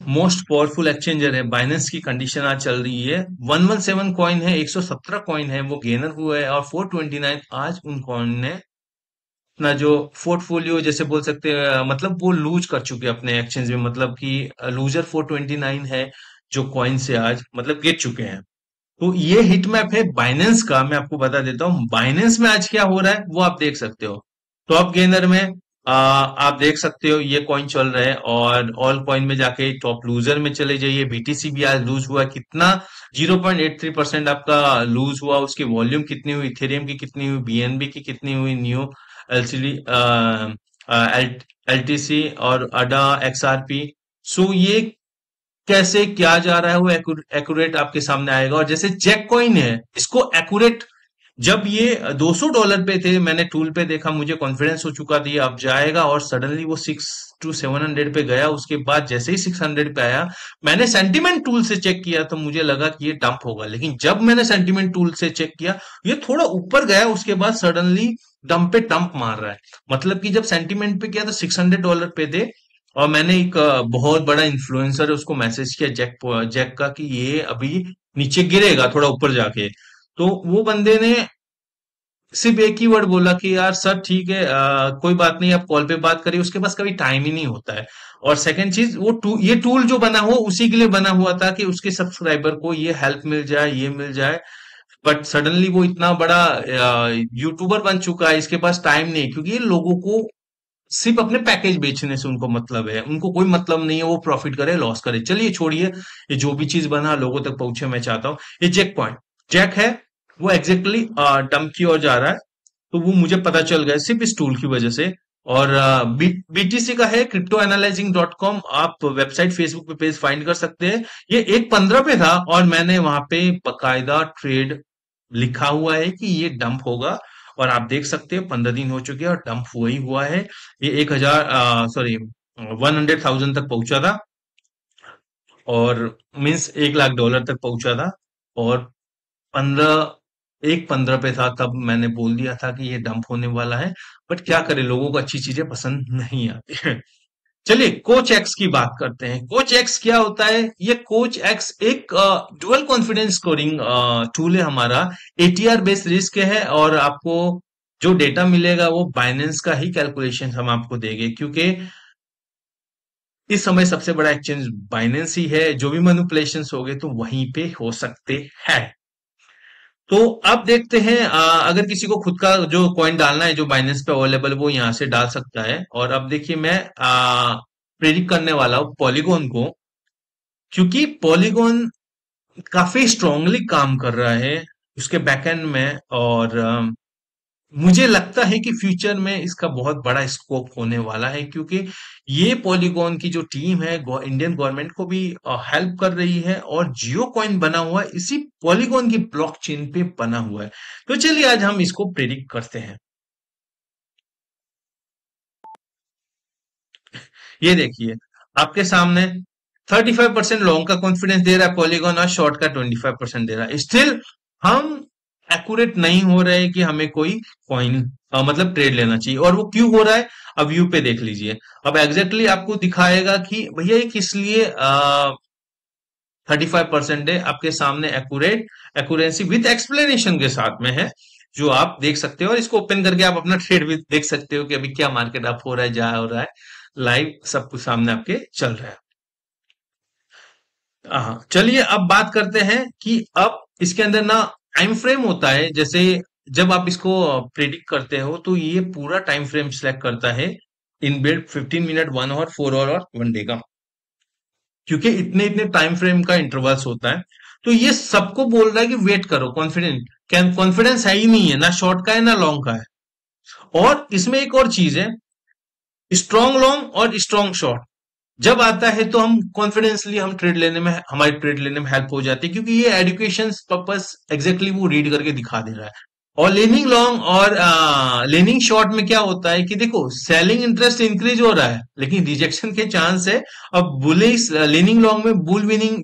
Most powerful exchanger है Binance की condition आज चल रही है। 117 कॉइन है, 117 कॉइन है, वो गेनर हुआ है और 429 आज उन कॉइन ने अपना जो पोर्टफोलियो जैसे बोल सकते हैं, मतलब वो लूज कर चुके हैं अपने एक्सचेंज में, मतलब कि लूजर 429 है जो कॉइन से आज मतलब गिर चुके हैं। तो ये हिट मैप है बाइनेंस का, मैं आपको बता देता हूँ बाइनेंस में आज क्या हो रहा है वो आप देख सकते हो। टॉप गेनर में आप देख सकते हो ये कॉइन चल रहा है, और ऑल कॉइन में जाके टॉप लूजर में चले जाइए। बीटीसी भी आज लूज हुआ कितना, 0.83% आपका लूज हुआ। उसकी वॉल्यूम कितनी हुई, इथेरियम की कितनी हुई, बीएनबी की कितनी हुई, न्यू एलसीडी एलटीसी और अडा एक्सआरपी। सो ये कैसे क्या जा रहा है वो एक्यूरेट आपके सामने आएगा। और जैसे जैक कॉइन है, इसको एक्यूरेट जब ये $200 पे थे, मैंने टूल पे देखा, मुझे कॉन्फिडेंस हो चुका था ये अब जाएगा, और सडनली वो 6 to 700 पे गया। उसके बाद जैसे ही 600 पे आया, मैंने सेंटिमेंट टूल से चेक किया तो मुझे लगा कि ये डंप होगा, लेकिन जब मैंने सेंटिमेंट टूल से चेक किया, ये थोड़ा ऊपर गया, उसके बाद सडनली डंप पे डंप मार रहा है। मतलब कि जब सेंटिमेंट पे किया तो $600 पे थे, और मैंने एक बहुत बड़ा इन्फ्लुएंसर है उसको मैसेज किया, जैक का, कि ये अभी नीचे गिरेगा थोड़ा ऊपर जाके। तो वो बंदे ने सिर्फ एक ही वर्ड बोला कि यार सर ठीक है, कोई बात नहीं, आप कॉल पे बात करिए। उसके पास कभी टाइम ही नहीं होता है। और सेकंड चीज, ये टूल जो बना हुआ उसी के लिए बना हुआ था कि उसके सब्सक्राइबर को ये हेल्प मिल जाए, ये मिल जाए। बट सडनली वो इतना बड़ा यूट्यूबर बन चुका है, इसके पास टाइम नहीं, क्योंकि ये लोगों को सिर्फ अपने पैकेज बेचने से उनको मतलब है, उनको कोई मतलब नहीं है वो प्रॉफिट करे लॉस करे। चलिए छोड़िए, ये जो भी चीज बना लोगों तक पहुंचे, मैं चाहता हूँ ये जैक पॉइंट, जैक है, वो एग्जैक्टली डंप की ओर जा रहा है। तो वो मुझे पता चल गया सिर्फ इस टूल की वजह से। और बीटीसी का है cryptoanalyzing.com, आप वेबसाइट फेसबुक पे पेज फाइंड कर सकते हैं। ये 1:15 पे था और मैंने वहां पे बकायदा ट्रेड लिखा हुआ है कि ये डंप होगा, और आप देख सकते हैं 15 दिन हो चुके हैं और डंप हुआ ही हुआ है। ये 100,000 तक पहुंचा था, और मीन्स $1 लाख तक पहुंचा था। और 15 पे था तब मैंने बोल दिया था कि ये डंप होने वाला है। बट क्या करें, लोगों को अच्छी चीजें पसंद नहीं आती है। चलिए कोच एक्स की बात करते हैं। कोच एक्स क्या होता है? ये कोच एक्स एक डुअल कॉन्फिडेंस स्कोरिंग टूल है हमारा। एटीआर बेस्ड रिस्क है, और आपको जो डेटा मिलेगा वो बाइनेंस का ही कैलकुलेशन हम आपको देंगे, क्योंकि इस समय सबसे बड़ा एक्सचेंज बाइनेंस ही है। जो भी मैनिपुलेशन हो गए तो वहीं पे हो सकते हैं। तो अब देखते हैं, अगर किसी को खुद का जो कॉइन डालना है जो बाइनेंस पे अवेलेबल, वो यहाँ से डाल सकता है। और अब देखिए मैं प्रेडिक्ट करने वाला हूँ पॉलीगॉन को, क्योंकि पॉलीगॉन काफी स्ट्रांगली काम कर रहा है उसके बैकएंड में। और मुझे लगता है कि फ्यूचर में इसका बहुत बड़ा स्कोप होने वाला है, क्योंकि ये पॉलीगॉन की जो टीम है इंडियन गवर्नमेंट को भी हेल्प कर रही है, और जियो कॉइन बना हुआ है इसी पॉलीगॉन की ब्लॉकचेन पे बना हुआ है। तो चलिए आज हम इसको प्रेडिक्ट करते हैं। ये देखिए आपके सामने 35% लॉन्ग का कॉन्फिडेंस दे रहा है पॉलीगॉन, और शॉर्ट का 25% दे रहा है। स्टिल हम एक्यूरेट नहीं हो रहे कि हमें कोई कॉइन मतलब ट्रेड लेना चाहिए। और वो क्यों हो रहा है, अब व्यू पे देख लीजिए। अब एग्जैक्टली आपको दिखाएगा कि भैया ये किस लिए 35% है। आपके सामने एक्यूरेट एक्यूरेंसी विथ एक्सप्लेनेशन के साथ में है, जो आप देख सकते हो। और इसको ओपन करके आप अपना ट्रेड भी देख सकते हो कि अभी क्या मार्केट अप हो रहा है, जा हो रहा है, लाइव सब कुछ सामने आपके चल रहा है। हाँ, चलिए अब बात करते हैं कि अब इसके अंदर ना टाइम फ्रेम होता है। जैसे जब आप इसको प्रेडिक्ट करते हो तो ये पूरा टाइम फ्रेम सिलेक्ट करता है, in build 15 minute, 1 our, 4 our और 1 डे का, क्योंकि इतने इतने टाइम फ्रेम का इंटरवल्स होता है। तो ये सबको बोल रहा है कि वेट करो, कॉन्फिडेंस है ही नहीं है, ना शॉर्ट का है ना लॉन्ग का है। और इसमें एक और चीज है, स्ट्रॉन्ग लॉन्ग और स्ट्रॉन्ग शॉर्ट जब आता है तो हम कॉन्फिडेंसली हम ट्रेड लेने में, हमारी ट्रेड लेने में हेल्प हो जाती है, क्योंकि ये एजुकेशन पर्पस एग्जैक्टली वो रीड करके दिखा दे रहा है। और लेनिंग लॉन्ग और लेनिंग शॉर्ट में क्या होता है कि देखो सेलिंग इंटरेस्ट इंक्रीज हो रहा है लेकिन रिजेक्शन के चांस है। अब बुलिश लेनिंग लॉन्ग में बुल विनिंग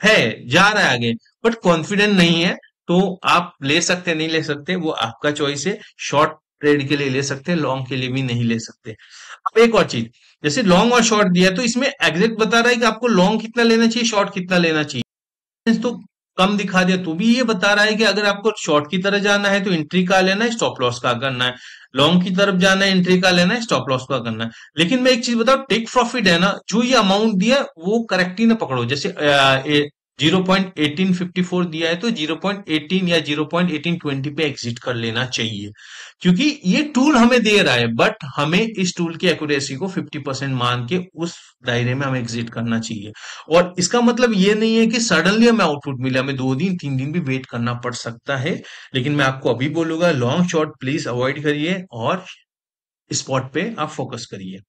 है, जा रहा है आगे, बट कॉन्फिडेंट नहीं है। तो आप ले सकते नहीं ले सकते वो आपका चॉइस है। शॉर्ट ट्रेड के लिए ले सकते हैं, लॉन्ग के लिए भी नहीं ले सकते। अब एक और चीज, जैसे लॉन्ग और शॉर्ट दिया है तो इसमें एग्जैक्ट बता रहा है कि आपको लॉन्ग कितना लेना चाहिए, शॉर्ट कितना लेना चाहिए। तो कम दिखा दिया तो भी ये बता रहा है कि अगर आपको शॉर्ट की तरफ जाना है तो एंट्री का लेना है, स्टॉप लॉस का करना है, लॉन्ग की तरफ जाना है एंट्री का लेना है, स्टॉप लॉस का करना है। लेकिन मैं एक चीज बताऊं, टेक प्रॉफिट है ना, जो ये अमाउंट दिया है, वो करेक्टली ना पकड़ो। जैसे 0.1854 दिया है तो 0.18 या 0.1820 पे एग्जिट कर लेना चाहिए, क्योंकि ये टूल हमें दे रहा है, बट हमें इस टूल की एक्यूरेसी को 50% मान के उस दायरे में हमें एग्जिट करना चाहिए। और इसका मतलब ये नहीं है कि सडनली हमें आउटपुट मिले, हमें 2 दिन 3 दिन भी वेट करना पड़ सकता है। लेकिन मैं आपको अभी बोलूंगा, लॉन्ग शॉर्ट प्लीज अवॉइड करिए और स्पॉट पे आप फोकस करिए।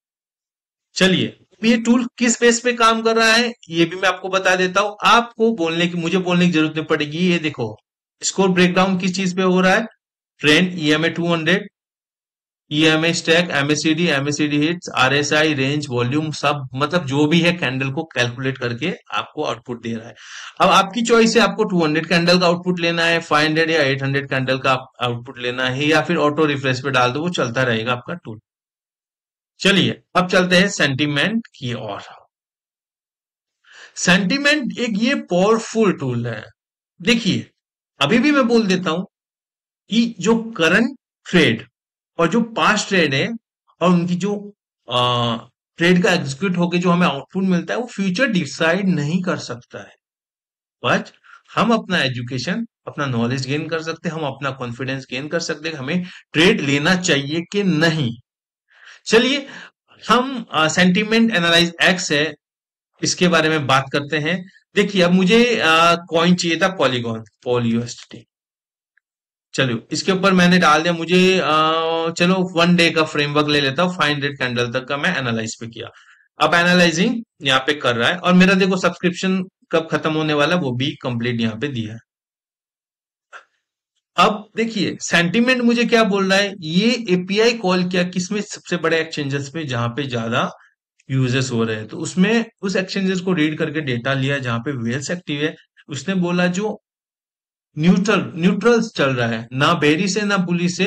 चलिए, अब ये टूल किस बेस पे काम कर रहा है ये भी मैं आपको बता देता हूं। आपको बोलने की, मुझे बोलने की जरूरत नहीं पड़ेगी। ये देखो, स्कोर ब्रेकडाउन किस चीज पे हो रहा है, trend, EMA 200, EMA stack, MACD hits, RSI, range, volume, सब मतलब जो भी है कैंडल को कैलकुलेट करके आपको आउटपुट दे रहा है। अब आपकी चॉइस है, आपको 200 कैंडल का आउटपुट लेना है, 500 या 800 कैंडल का आउटपुट लेना है, या फिर ऑटो रिफ्रेश पे डाल दो, वो चलता रहेगा आपका टूल। चलिए, अब चलते हैं सेंटीमेंट की ओर। सेंटीमेंट एक ये पावरफुल टूल है। देखिए, अभी भी मैं बोल देता हूं कि जो करंट ट्रेड और जो पास्ट ट्रेड है और उनकी जो ट्रेड का एग्जीक्यूट होके जो हमें आउटपुट मिलता है, वो फ्यूचर डिसाइड नहीं कर सकता है। बट हम अपना एजुकेशन, अपना नॉलेज गेन कर सकते हैं, हम अपना कॉन्फिडेंस गेन कर सकते हैं, हमें ट्रेड लेना चाहिए कि नहीं। चलिए, हम सेंटीमेंट एनालाइज एक्स है, इसके बारे में बात करते हैं। देखिए, अब मुझे कॉइन चाहिए था पॉलीगॉन, पॉलीयूएसटी। चलो, इसके ऊपर मैंने डाल दिया। मुझे चलो 1 डे का फ्रेमवर्क ले लेता हूँ, 500 कैंडल तक का मैं एनालाइज पे किया। अब एनालाइजिंग यहाँ पे कर रहा है, और मेरा देखो सब्सक्रिप्शन कब खत्म होने वाला है, वो भी कंप्लीट यहाँ पे दिया है। अब देखिए, सेंटीमेंट मुझे क्या बोल रहा है, ये एपीआई कॉल किया किसमें, सबसे बड़े एक्सचेंजेस पे जहां पे ज्यादा यूजेस हो रहे हैं, तो उसमें उस एक्सचेंजेस को रीड करके डेटा लिया जहां पे वेल्स एक्टिव है। उसने बोला जो न्यूट्रल न्यूट्रल चल रहा है, ना बेरी से ना बुली से,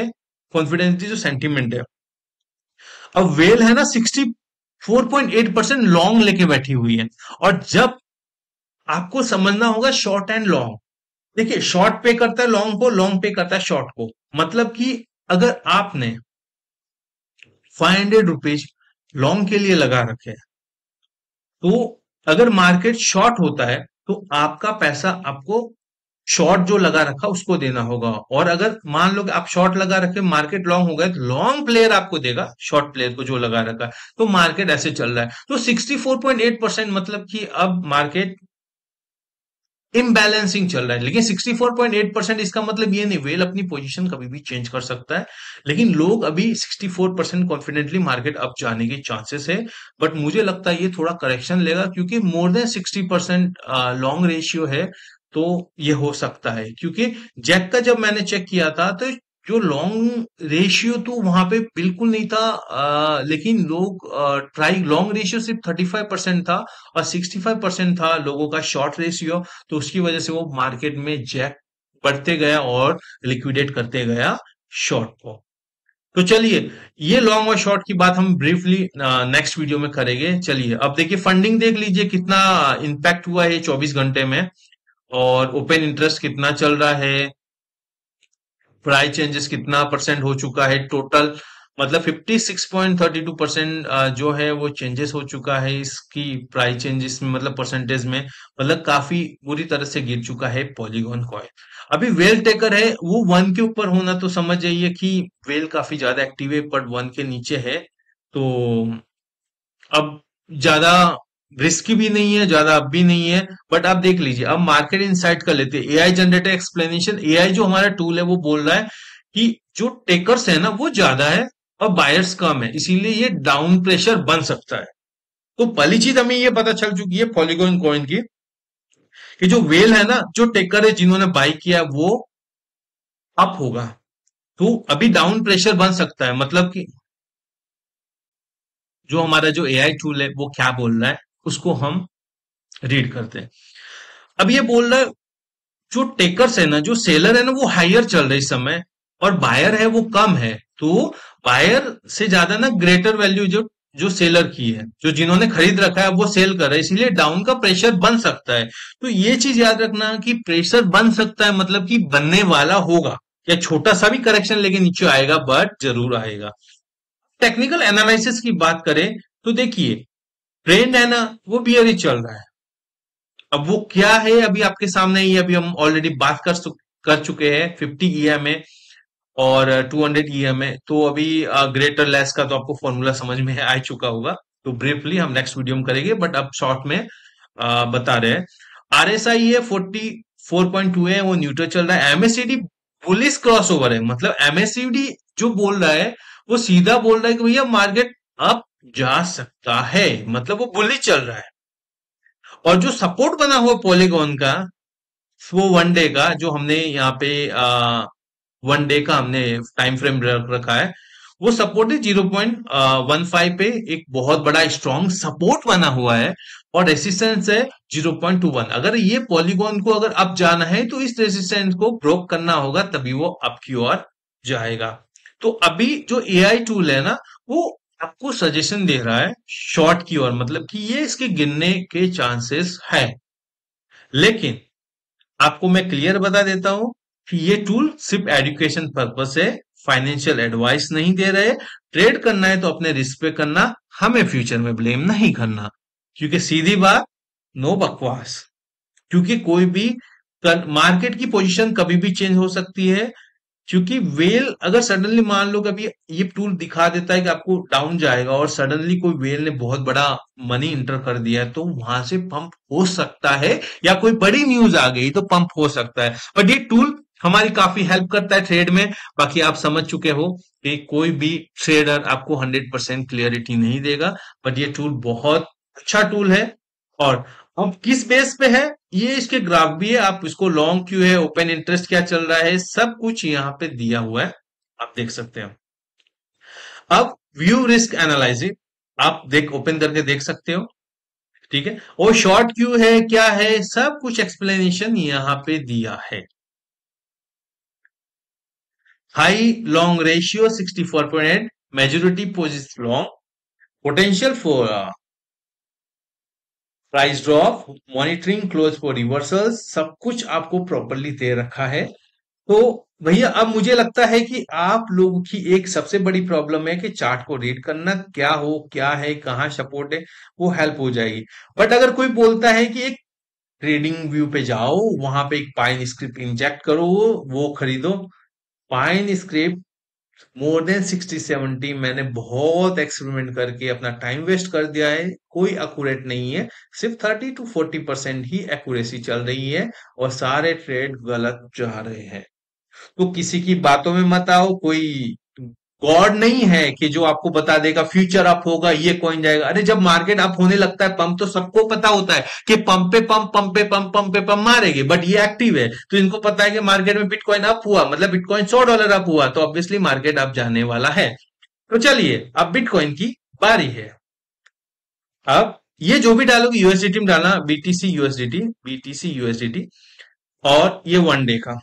कॉन्फिडेंस जो सेंटीमेंट है। अब वेल है ना 64.8% लॉन्ग लेके बैठी हुई है। और जब आपको समझना होगा शॉर्ट एंड लॉन्ग, देखिए शॉर्ट पे करता है लॉन्ग को, लॉन्ग पे करता है शॉर्ट को। मतलब कि अगर आपने 500 रुपीज लॉन्ग के लिए लगा रखे हैं, तो अगर मार्केट शॉर्ट होता है तो आपका पैसा आपको शॉर्ट जो लगा रखा उसको देना होगा। और अगर मान लो कि आप शॉर्ट लगा रखे, मार्केट लॉन्ग हो गया, तो लॉन्ग प्लेयर आपको देगा शॉर्ट प्लेयर को जो लगा रखा है। तो मार्केट ऐसे चल रहा है। तो 64.8% मतलब कि अब मार्केट इम्बैलेंसिंग चल रहा है। लेकिन 64.8% इसका मतलब ये नहीं, वेल अपनी पोजीशन कभी भी चेंज कर सकता है। लेकिन लोग अभी 64% कॉन्फिडेंटली मार्केट अप जाने के चांसेस है। बट मुझे लगता है ये थोड़ा करेक्शन लेगा, क्योंकि मोर देन 60% लॉन्ग रेशियो है। तो ये हो सकता है, क्योंकि जैक का जब मैंने चेक किया था तो जो लॉन्ग रेशियो तो वहां पे बिल्कुल नहीं था, लेकिन लोग ट्राई, लॉन्ग रेशियो सिर्फ 35% था और 65% था लोगों का शॉर्ट रेशियो। तो उसकी वजह से वो मार्केट में जैक बढ़ते गया और लिक्विडेट करते गया शॉर्ट को। तो चलिए, ये लॉन्ग और शॉर्ट की बात हम ब्रीफली नेक्स्ट वीडियो में करेंगे। चलिए, अब देखिए फंडिंग देख लीजिए कितना इंपैक्ट हुआ है 24 घंटे में, और ओपन इंटरेस्ट कितना चल रहा है, प्राइस चेंजेस कितना परसेंट हो चुका है टोटल, मतलब 56.32% जो है वो चेंजेस हो चुका है इसकी प्राइस चेंजेस में, मतलब परसेंटेज में। मतलब काफी बुरी तरह से गिर चुका है पॉलीगॉन कॉइन। अभी वेल टेकर है वो 1 के ऊपर होना, तो समझ जाइए कि वेल काफी ज्यादा एक्टिव है, बट 1 के नीचे है। तो अब ज्यादा रिस्क भी नहीं है, ज्यादा अब भी नहीं है। बट आप देख लीजिए, अब मार्केट इनसाइट का लेते हैं, एआई जनरेटेड एक्सप्लेनेशन। एआई जो हमारा टूल है वो बोल रहा है कि जो टेकर्स है ना वो ज्यादा है और बायर्स कम है, इसीलिए ये डाउन प्रेशर बन सकता है। तो पहली चीज हमें ये पता चल चुकी है पॉलीगॉन कॉइन की, कि जो वेल है ना, जो टेकर है जिन्होंने बाई किया वो अप होगा। तो अभी डाउन प्रेशर बन सकता है, मतलब कि जो हमारा जो एआई टूल है वो क्या बोल रहा है उसको हम रीड करते हैं। अब ये बोल रहा है जो टेकर्स है ना, जो सेलर है ना, वो हायर चल रहे इस समय, और बायर है वो कम है। तो बायर से ज्यादा ना ग्रेटर वैल्यू जो जो सेलर की है, जो जिन्होंने खरीद रखा है वो सेल कर रहे हैं, इसीलिए डाउन का प्रेशर बन सकता है। तो ये चीज याद रखना कि प्रेशर बन सकता है मतलब कि बनने वाला होगा, या छोटा सा भी करेक्शन लेके नीचे आएगा, बट जरूर आएगा। टेक्निकल एनालिसिस की बात करें तो देखिए, ट्रेंड है ना, वो बियर ही चल रहा है। अब वो क्या है अभी आपके सामने ही, अभी हम ऑलरेडी बात कर चुके हैं 50 ईएमए और 200 ईएमए। तो अभी ग्रेटर लेस का तो आपको फॉर्मूला समझ में आ चुका होगा, तो ब्रीफली हम नेक्स्ट वीडियो में करेंगे, बट अब शॉर्ट में बता रहे हैं। आरएसआई है 44.2 है, वो न्यूट्रल चल रहा है। एमएससीडी बुलिश क्रॉसओवर है, मतलब एमएससीडी जो बोल रहा है वो सीधा बोल रहा है कि भैया मार्केट अप जा सकता है, मतलब वो बुलिश चल रहा है। और जो सपोर्ट बना हुआ पॉलीगॉन का, वो वन डे का, जो हमने यहाँ पे वन डे का हमने टाइम फ्रेम रख रखा है, वो सपोर्ट है 0.15 पे, एक बहुत बड़ा स्ट्रॉन्ग सपोर्ट बना हुआ है। और रेसिस्टेंस है 0.21। अगर ये पॉलीगॉन को अगर अप जाना है तो इस रेसिस्टेंस को ब्रोक करना होगा, तभी वो अप की ओर जाएगा। तो अभी जो एआई टूल है ना, वो आपको सजेशन दे रहा है शॉर्ट की ओर, मतलब कि ये इसके गिरने के चांसेस है। लेकिन आपको मैं क्लियर बता देता हूं कि ये टूल सिर्फ एजुकेशन पर्पस है, फाइनेंशियल एडवाइस नहीं दे रहे। ट्रेड करना है तो अपने रिस्क पे करना, हमें फ्यूचर में ब्लेम नहीं करना। क्योंकि सीधी बात, नो बकवास। क्योंकि कोई भी मार्केट की पोजीशन कभी भी चेंज हो सकती है। क्योंकि वेल अगर सडनली मान लो कभी ये टूल दिखा देता है कि आपको डाउन जाएगा, और सडनली कोई वेल ने बहुत बड़ा मनी इंटर कर दिया है, तो वहां से पंप हो सकता है, या कोई बड़ी न्यूज आ गई तो पंप हो सकता है। बट ये टूल हमारी काफी हेल्प करता है ट्रेड में। बाकी आप समझ चुके हो कि कोई भी ट्रेडर आपको 100% क्लियरिटी नहीं देगा, बट ये टूल बहुत अच्छा टूल है। और अब किस बेस पे है, ये इसके ग्राफ भी है, आप इसको लॉन्ग क्यों है, ओपन इंटरेस्ट क्या चल रहा है, सब कुछ यहाँ पे दिया हुआ है, आप देख सकते हैं। अब व्यू रिस्क एनालाइजिंग आप देख ओपन करके देख सकते हो, ठीक है। और शॉर्ट क्यों है, क्या है, सब कुछ एक्सप्लेनेशन यहाँ पे दिया है। High long ratio 64.8, majority position long, potential for price drop, monitoring close for reversals, सब कुछ आपको प्रॉपरली दे रखा है। तो भैया अब मुझे लगता है कि आप लोगों की एक सबसे बड़ी प्रॉब्लम है कि चार्ट को रीड करना, क्या हो क्या है, कहाँ सपोर्ट है, वो हेल्प हो जाएगी। बट अगर कोई बोलता है कि एक ट्रेडिंग व्यू पे जाओ, वहां पे एक पाइन स्क्रिप्ट इंजेक्ट करो, वो खरीदो, पाइन स्क्रिप्ट मोर देन 60-70 मैंने बहुत एक्सपेरिमेंट करके अपना टाइम वेस्ट कर दिया है, कोई एक्यूरेट नहीं है। सिर्फ 30 to 40% ही एक्यूरेसी चल रही है, और सारे ट्रेड गलत जा रहे हैं। तो किसी की बातों में मत आओ, कोई गॉड नहीं है कि जो आपको बता देगा फ्यूचर अप होगा, ये कॉइन जाएगा। अरे जब मार्केट अप होने लगता है, पंप तो सबको पता होता है कि पंप पे पंप, पंप पे पंप, पंप पे पंप मारेंगे, बट ये एक्टिव है तो इनको पता है कि मार्केट में बिटकॉइन अप हुआ मतलब बिटकॉइन $100 अप हुआ, तो ऑब्वियसली मार्केट अप जाने वाला है। तो चलिए अब बिटकॉइन की बारी है। अब ये जो भी डालोगे यूएसडीटी में डालना, बीटीसी यूएसडीटी, और ये वन डे का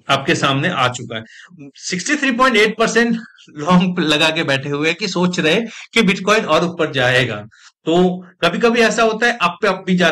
आपके सामने आ चुका है। 63.8% लॉन्ग लगा के बैठे हुए हैं कि सोच रहे कि बिटकॉइन और ऊपर जाएगा। तो कभी कभी ऐसा होता है, अप पे अप भी जाता